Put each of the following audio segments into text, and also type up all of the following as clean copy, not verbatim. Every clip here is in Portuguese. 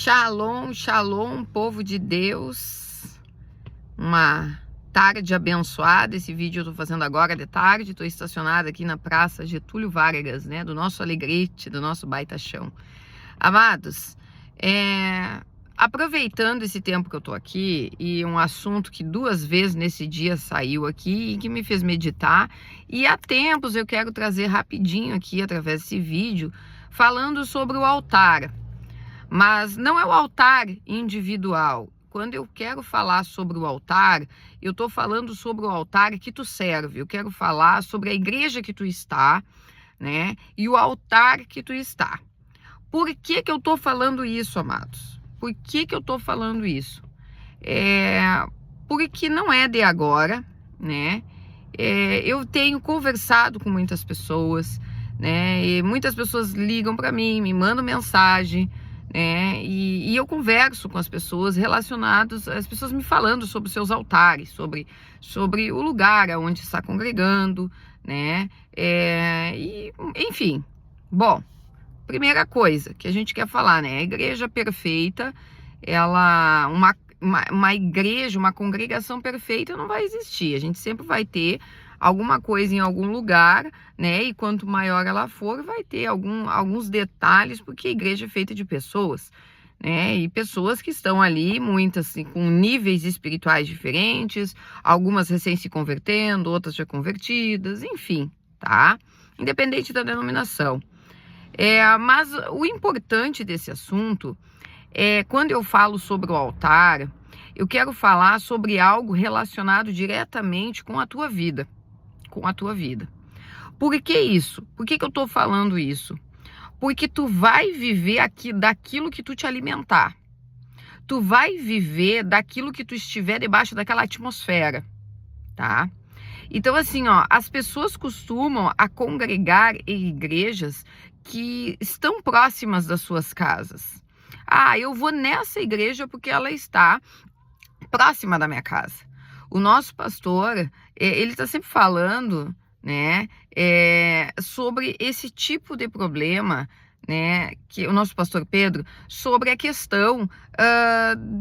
Shalom, shalom, povo de Deus. Uma tarde abençoada. Esse vídeo eu tô fazendo agora de tarde. Tô estacionada aqui na Praça Getúlio Vargas, né? Do nosso Alegrete, do nosso Baita Chão. Amados, aproveitando esse tempo que eu tô aqui e um assunto que 2 vezes nesse dia saiu aqui e que me fez meditar, e há tempos eu quero trazer rapidinho aqui através desse vídeo, falando sobre o altar. Mas não é o altar individual. Quando eu quero falar sobre o altar, eu estou falando sobre o altar que tu serve. Eu quero falar sobre a igreja que tu está, né? E o altar que tu está. Por que eu estou falando isso, amados? Por que eu estou falando isso? Porque não é de agora, né? Eu tenho conversado com muitas pessoas, né? E muitas pessoas ligam para mim, me mandam mensagem, e eu converso com as pessoas relacionadas, as pessoas me falando sobre seus altares, sobre o lugar onde está congregando, né? Enfim, bom, primeira coisa que a gente quer falar, né? A igreja perfeita, uma igreja, uma congregação perfeita não vai existir. A gente sempre vai ter alguma coisa em algum lugar, né? E quanto maior ela for, vai ter alguns detalhes, porque a igreja é feita de pessoas, né? E pessoas que estão ali, muitas assim, com níveis espirituais diferentes, algumas recém se convertendo, outras já convertidas, enfim, tá? Independente da denominação. Mas o importante desse assunto quando eu falo sobre o altar, eu quero falar sobre algo relacionado diretamente com a tua vida. Com a tua vida. Por que isso? Por que eu estou falando isso? Porque tu vai viver daquilo que tu te alimentar. Tu vai viver daquilo que tu estiver debaixo daquela atmosfera, tá? Então assim, ó, as pessoas costumam a congregar em igrejas que estão próximas das suas casas. Ah, eu vou nessa igreja porque ela está próxima da minha casa. O nosso pastor, ele está sempre falando, né, sobre esse tipo de problema, né, que o nosso pastor Pedro, sobre a questão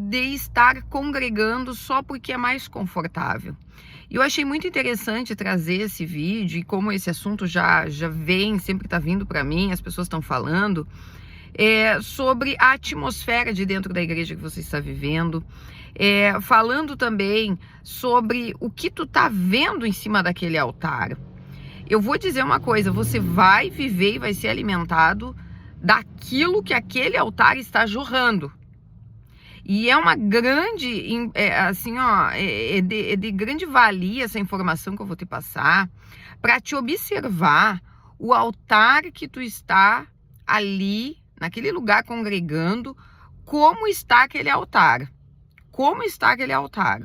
de estar congregando só porque é mais confortável. E eu achei muito interessante trazer esse vídeo, e como esse assunto já vem, sempre está vindo para mim, as pessoas estão falando, sobre a atmosfera de dentro da igreja que você está vivendo, falando também sobre o que tu tá vendo em cima daquele altar. Eu vou dizer uma coisa, você vai viver e vai ser alimentado daquilo que aquele altar está jorrando. E é uma grande, assim, ó, de grande valia essa informação que eu vou te passar, para te observar o altar que tu está ali, naquele lugar congregando, como está aquele altar. Como está aquele altar?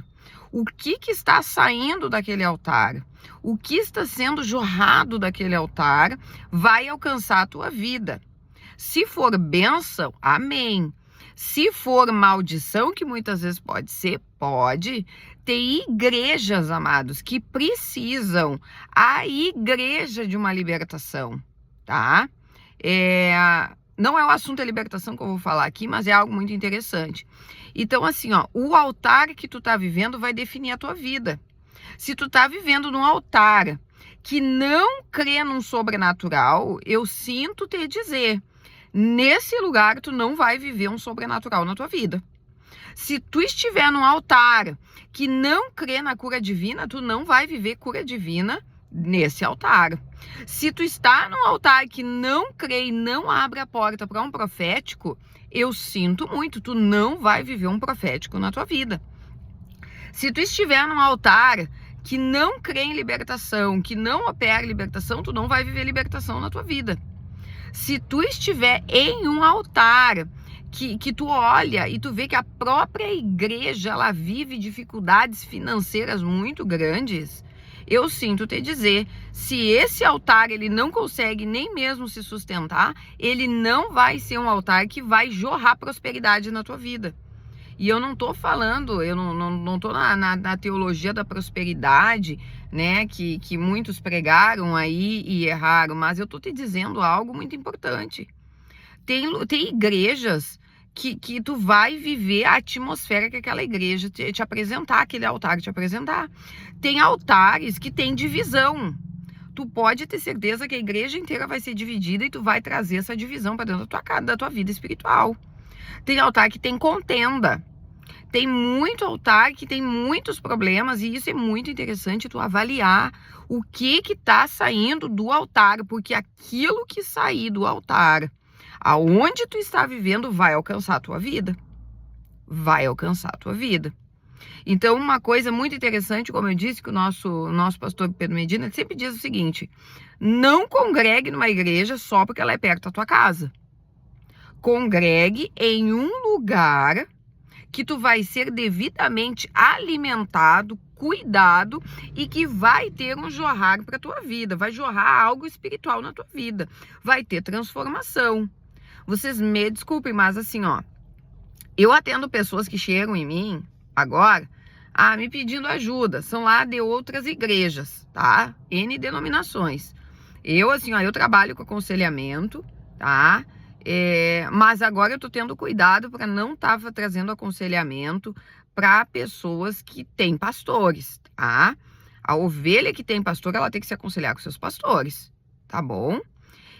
O que está saindo daquele altar? O que está sendo jorrado daquele altar vai alcançar a tua vida. Se for bênção, amém. Se for maldição, que muitas vezes pode ser, pode. Tem igrejas, amados, que precisam, a igreja de uma libertação, tá? Não é o assunto da libertação que eu vou falar aqui, mas é algo muito interessante. Então, assim, ó, o altar que tu tá vivendo vai definir a tua vida. Se tu tá vivendo num altar que não crê num sobrenatural, eu sinto te dizer, nesse lugar tu não vai viver um sobrenatural na tua vida. Se tu estiver num altar que não crê na cura divina, tu não vai viver cura divina nesse altar. Se tu está num altar que não crê e não abre a porta para um profético, eu sinto muito, tu não vai viver um profético na tua vida. Se tu estiver num altar que não crê em libertação, que não opera libertação, tu não vai viver libertação na tua vida. Se tu estiver em um altar que tu olha e tu vê que a própria igreja, ela vive dificuldades financeiras muito grandes, eu sinto te dizer, se esse altar ele não consegue nem mesmo se sustentar, ele não vai ser um altar que vai jorrar prosperidade na tua vida. E eu não tô falando, eu não tô na teologia da prosperidade, né, que muitos pregaram aí e erraram, mas eu tô te dizendo algo muito importante. Tem igrejas que tu vai viver a atmosfera que aquela igreja te apresentar, aquele altar te apresentar. Tem altares que tem divisão. Tu pode ter certeza que a igreja inteira vai ser dividida e tu vai trazer essa divisão para dentro da tua casa, da tua vida espiritual. Tem altar que tem contenda. Tem muito altar que tem muitos problemas e isso é muito interessante tu avaliar o que tá saindo do altar, porque aquilo que sair do altar, aonde tu está vivendo, vai alcançar a tua vida. Vai alcançar a tua vida. Então, uma coisa muito interessante, como eu disse, que o nosso pastor Pedro Medina sempre diz o seguinte: não congregue numa igreja só porque ela é perto da tua casa. Congregue em um lugar que tu vai ser devidamente alimentado, cuidado e que vai ter um jorrar para tua vida, vai jorrar algo espiritual na tua vida, vai ter transformação. Vocês me desculpem, mas assim, ó, eu atendo pessoas que chegam em mim agora, me pedindo ajuda, são lá de outras igrejas, tá? N denominações. Eu, assim, ó, eu trabalho com aconselhamento, tá? Mas agora eu tô tendo cuidado para não estar trazendo aconselhamento para pessoas que têm pastores, tá? A ovelha que tem pastor, ela tem que se aconselhar com seus pastores, tá bom?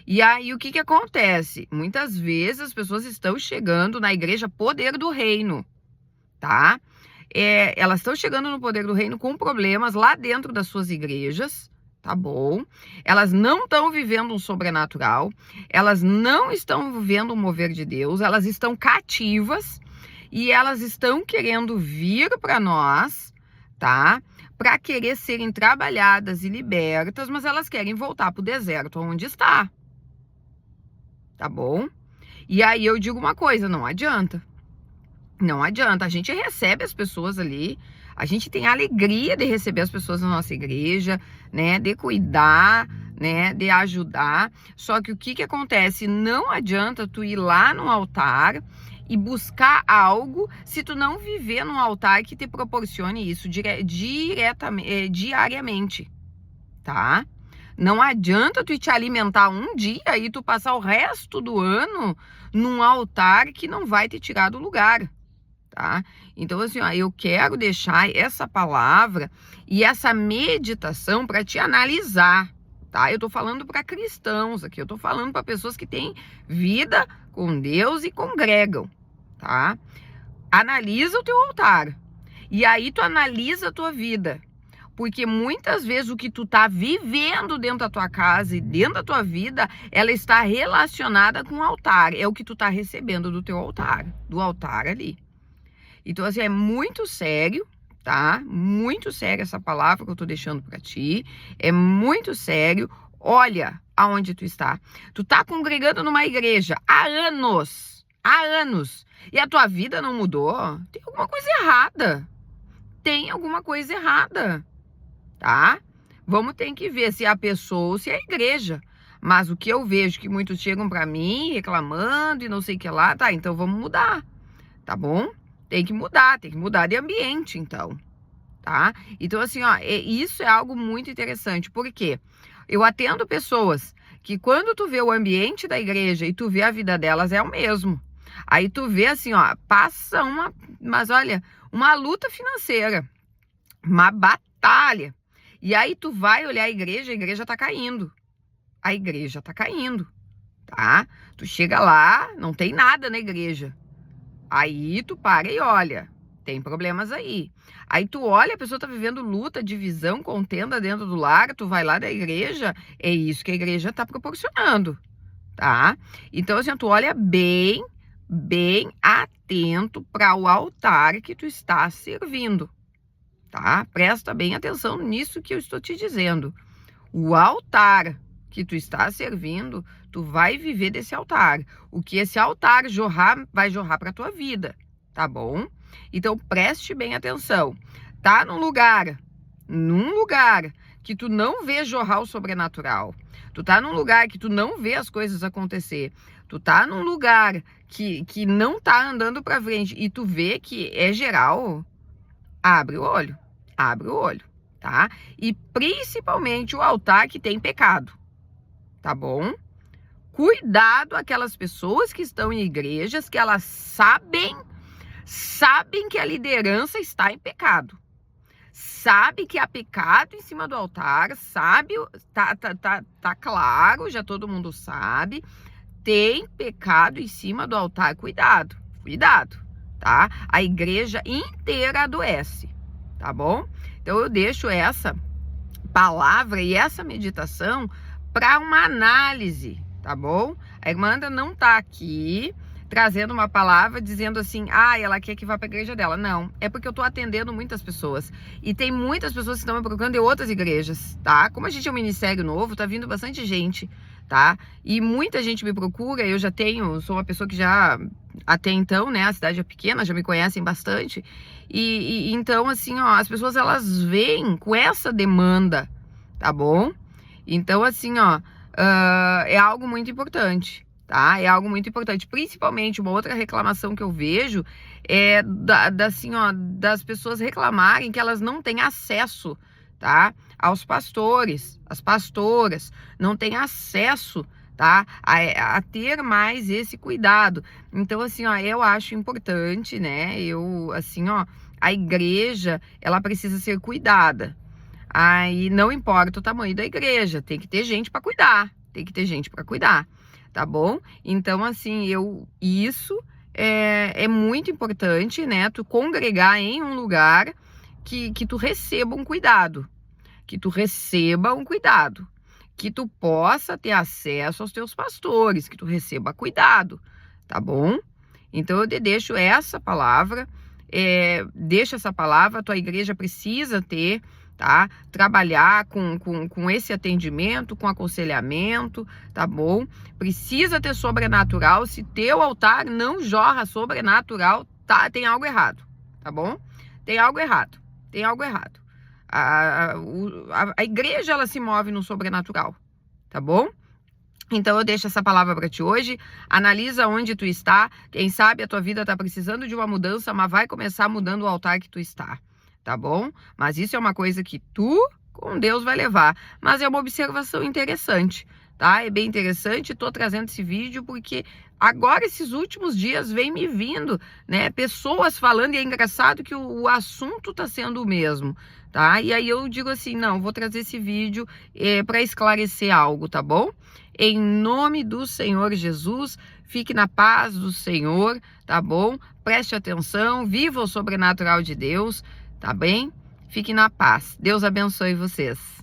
E aí, o que acontece? Muitas vezes as pessoas estão chegando na igreja Poder do Reino, tá? Elas estão chegando no Poder do Reino com problemas lá dentro das suas igrejas, tá bom? Elas não estão vivendo um sobrenatural, elas não estão vivendo um mover de Deus, elas estão cativas e elas estão querendo vir para nós, tá? Para querer serem trabalhadas e libertas, mas elas querem voltar para o deserto onde está, tá bom? E aí eu digo uma coisa, não adianta. Não adianta, a gente recebe as pessoas ali, a gente tem a alegria de receber as pessoas na nossa igreja, né, de cuidar, né, de ajudar, só que o que acontece? Não adianta tu ir lá no altar e buscar algo se tu não viver num altar que te proporcione isso diariamente, tá? Não adianta tu te alimentar um dia e tu passar o resto do ano num altar que não vai te tirar do lugar. Tá? Então, assim, ó, eu quero deixar essa palavra e essa meditação para te analisar, tá? Eu tô falando para cristãos aqui, eu tô falando para pessoas que têm vida com Deus e congregam, tá? Analisa o teu altar e aí tu analisa a tua vida, porque muitas vezes o que tu tá vivendo dentro da tua casa e dentro da tua vida, ela está relacionada com o altar, é o que tu tá recebendo do teu altar, do altar ali. Então, assim, é muito sério, tá? Muito sério essa palavra que eu tô deixando pra ti. É muito sério. Olha aonde tu está. Tu tá congregando numa igreja há anos. Há anos. E a tua vida não mudou? Tem alguma coisa errada. Tem alguma coisa errada, tá? Vamos ter que ver se é a pessoa ou se é a igreja. Mas o que eu vejo que muitos chegam pra mim reclamando e não sei o que lá, tá? Então vamos mudar, tá bom? Tem que mudar de ambiente, então, tá? Então, assim, ó, isso é algo muito interessante, porque eu atendo pessoas que quando tu vê o ambiente da igreja e tu vê a vida delas, é o mesmo. Aí tu vê assim, ó, passa uma luta financeira, uma batalha. E aí tu vai olhar a igreja tá caindo. A igreja tá caindo, tá? Tu chega lá, não tem nada na igreja. Aí tu para e olha, tem problemas aí. Aí tu olha, a pessoa tá vivendo luta, divisão, contenda dentro do lar, tu vai lá da igreja, é isso que a igreja tá proporcionando, tá? Então, assim, tu olha bem atento para o altar que tu está servindo, tá? Presta bem atenção nisso que eu estou te dizendo. O altar que tu está servindo, tu vai viver desse altar. O que esse altar vai jorrar para tua vida, tá bom? Então preste bem atenção. Tá num lugar que tu não vê jorrar o sobrenatural. Tu tá num lugar que tu não vê as coisas acontecer. Tu tá num lugar que não tá andando para frente e tu vê que é geral. Abre o olho, tá? E principalmente o altar que tem pecado. Tá bom? cuidado aquelas pessoas que estão em igrejas que elas sabem que a liderança está em pecado. Sabe que há pecado em cima do altar, sabe, tá claro, já todo mundo sabe, tem pecado em cima do altar, cuidado, tá? A igreja inteira adoece, tá bom? Então eu deixo essa palavra e essa meditação para uma análise, tá bom? A irmã Andra não tá aqui trazendo uma palavra dizendo assim, ela quer que vá para a igreja dela. Não, é porque eu tô atendendo muitas pessoas. E tem muitas pessoas que estão me procurando de outras igrejas, tá? Como a gente é um ministério novo, tá vindo bastante gente, tá? E muita gente me procura, sou uma pessoa que já, até então, né, a cidade é pequena, já me conhecem bastante. E então, assim, ó, as pessoas, elas vêm com essa demanda, tá bom? Então, assim, ó, é algo muito importante. Tá? É algo muito importante, principalmente uma outra reclamação que eu vejo é das pessoas reclamarem que elas não têm acesso, tá? Aos pastores, as pastoras, não têm acesso, tá? A ter mais esse cuidado. Então, assim, ó, eu acho importante, né? A igreja, ela precisa ser cuidada. Aí não importa o tamanho da igreja, tem que ter gente para cuidar, tá bom? Então, assim, isso é muito importante, né? Tu congregar em um lugar que tu receba um cuidado, que tu possa ter acesso aos teus pastores, que tu receba cuidado, tá bom? Então, eu te deixo essa palavra, a tua igreja precisa ter, tá? Trabalhar com esse atendimento, com aconselhamento, tá bom? Precisa ter sobrenatural. Se teu altar não jorra sobrenatural, tá? Tem algo errado, tá bom? Tem algo errado. A igreja, ela se move no sobrenatural, tá bom? Então eu deixo essa palavra para ti hoje. Analisa onde tu está. Quem sabe a tua vida tá precisando de uma mudança, mas vai começar mudando o altar que tu está. Tá bom? Mas isso é uma coisa que tu, com Deus, vai levar. Mas é uma observação interessante, tá? É bem interessante. Tô trazendo esse vídeo porque agora, esses últimos dias, vem me vindo, né? Pessoas falando, e é engraçado que o assunto tá sendo o mesmo, tá? E aí eu digo assim, não, vou trazer esse vídeo para esclarecer algo, tá bom? Em nome do Senhor Jesus, fique na paz do Senhor, tá bom? Preste atenção, viva o sobrenatural de Deus, tá bem? Fique na paz. Deus abençoe vocês.